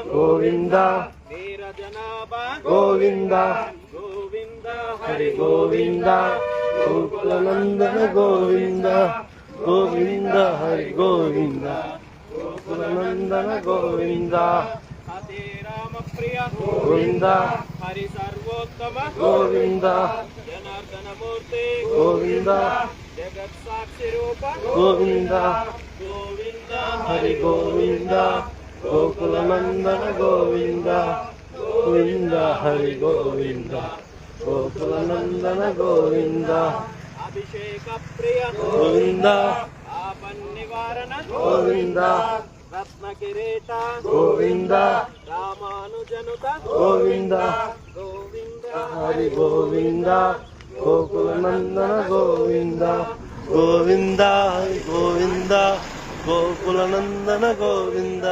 గోవింద వీరజనాభ గోవింద గోవింద హరి గోవింద గోకులనందన గోవింద గోవింద హరి గోవింద గోకులనందన గోవింద హరే రామ ప్రియ గోవింద హరి సర్వోత్తమ గోవింద జనార్దన మూర్తి గోవింద జగత్ సాక్షి రూప గోవింద గోవింద హరి గోవింద గోకులనందన గోవింద గోవింద హరి గోవింద గోకులనందన గోవింద అభిషేక ప్రియ గోవింద ఆపన్ నివారణ గోవింద రత్న కిరీట గోవింద రామానుజనుత గోవింద గోవింద హరి గోవింద గోకులనందన గోవింద గోవింద హరి గోవింద గోకులనందన గోవింద